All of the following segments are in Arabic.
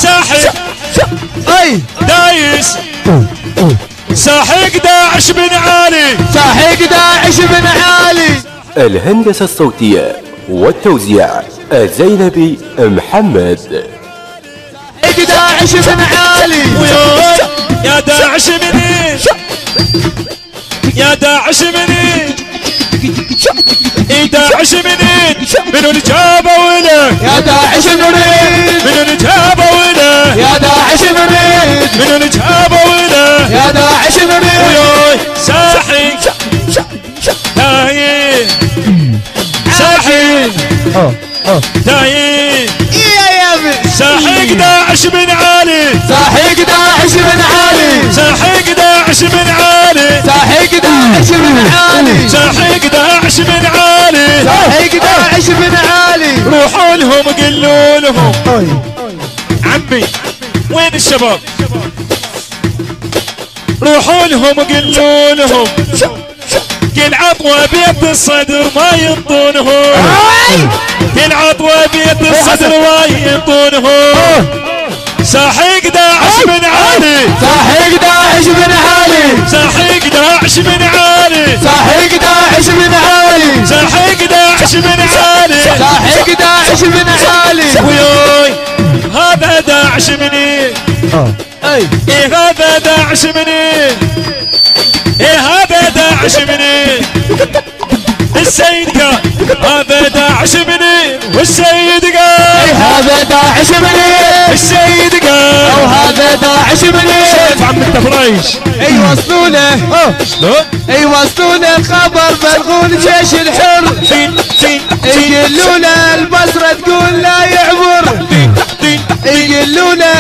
ساحق اي دايس ساحق داعش بن علي ساحق داعش بن علي. الهندسة الصوتية والتوزيع الزينبي محمد. ساحق داعش بن علي. يا داعش منين يا داعش منين اي داعش منين منو اللي جابوا لك يا داعش نريد منو اللي جابوا لك يا داعش نريد منو اللي جابوا لك يا داعش نريد. ساحق دايس ساحق دايس ساحق داعش بن علي ساحق داعش بن علي. ساحق داعش بن علي ساحق داعش بن علي. ساحق داعش بن علي ساحق داعش بن علي. روحوا لهم قلوا لهم عمي وين الشباب روحوا لهم قلوا لهم كل عطوة بيد الصدر ما ينطونهم كل عطوة بيد الصدر ما ينطونهم. ساحق داعش بن علي ساحق داعش بن علي. ساحق داعش بن علي ساحق داعش بن علي. ساحق داعش بن علي ساحق داعش بن علي. وياي هذا داعش منين اي ايه هذا داعش منين ايه هذا داعش منين السيد قال هذا داعش منين والسيد قال هذا داعش منين. السيد قال او هذا داعش منين. شوف عم التفريش اي وصلونا شلون يوصلونا خبر بلغون جيش الحر. يقولونا البصرة تقول لا يعبر. يقولونا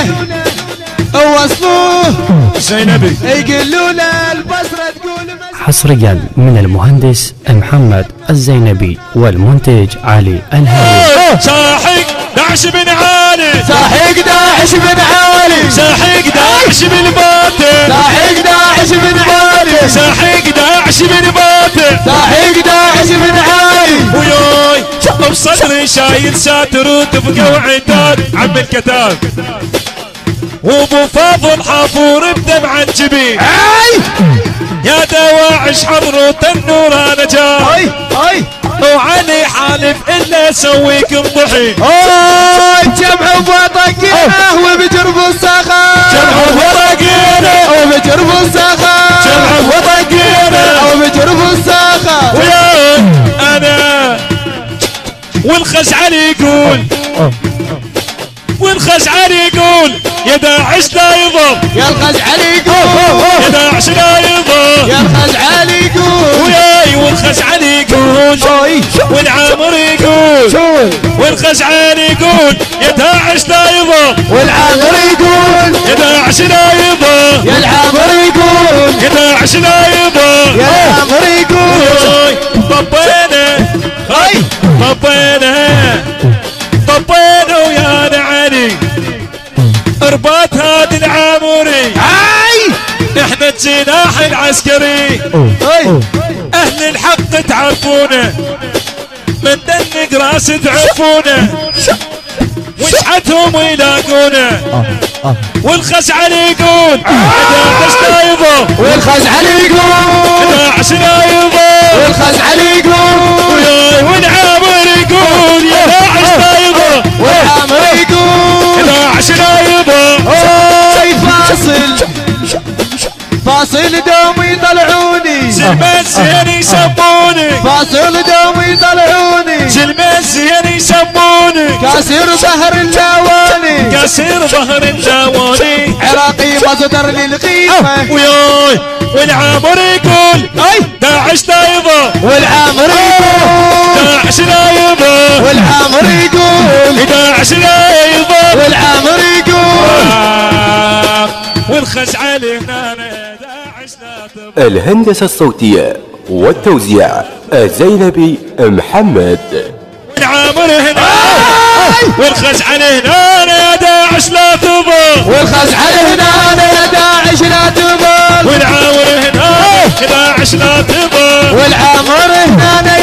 وصلوه زينبي يقولونا البصرة تقول حصريا من المهندس محمد الزينبي والمنتج علي الهادي. ساحق داعش بن علي ساحق داعش بن علي. ساحق داعش بن باطل ساحق داعش بن علي. ساحق داعش بن باطل ساحق داعش بن علي. وياي بصدري شايل ساتر وتبقى وعتاد عم الكتاب وابو فاضل حافور بدمع الجبين يا دواعش حضروا النور انا جاي وعلي حالف الا اسويكم ضحي جمعوا بطاقينه وبجرب الصخر. جمعوا بطاقينه وبجرب الصخر. جمعوا بطاقينه وبجرب الصخر. وياي انا والخزعل يقول والخزعل يقول يا داعش لا يضر يا الخزعل يقول يا داعش لا يضر يا الخزعل يقول وياي والخزعل يقول والعامر يقول والخزعل يقول يا داعش لا يضر والعامر يقول يا داعش لا يضر يا العامر يقول يا داعش لا يضر يا العامر يقول. طبينا طبينا ويا علي ارباط هذا العامري احنا الجناح العسكري اهل الحق تعرفونا من دنق راس تعرفونا وشحتهم يلاقونا والخزعل يقول داعش لا يضر والخزعل يقول داعش لا يضر والخزعل يقول والعامر يقول يا داعش لا يضر والعامر يقول داعش لا يضر فاصل دوم يطلعوني زلمات زين يسموني فاصل دوم يطلعوني زلمات زين يسموني كاسر بحر الجواني كاسر ظهر الجواني عراقي مصدر للقيمة وياي والعامر يقول داعش لا يضر والعامر يقول داعش لا يضر والعامر يقول داعش لا يضر والعامر يقول. والخزعل هنا داعش لا تضر. الهندسة الصوتية والتوزيع الزينبي محمد. والعامر هنا والخزعل هنا يا داعش لا تضر والخزعل هنا يا داعش لا تضر والعامر هنا داعش لا تضر والعامر هنا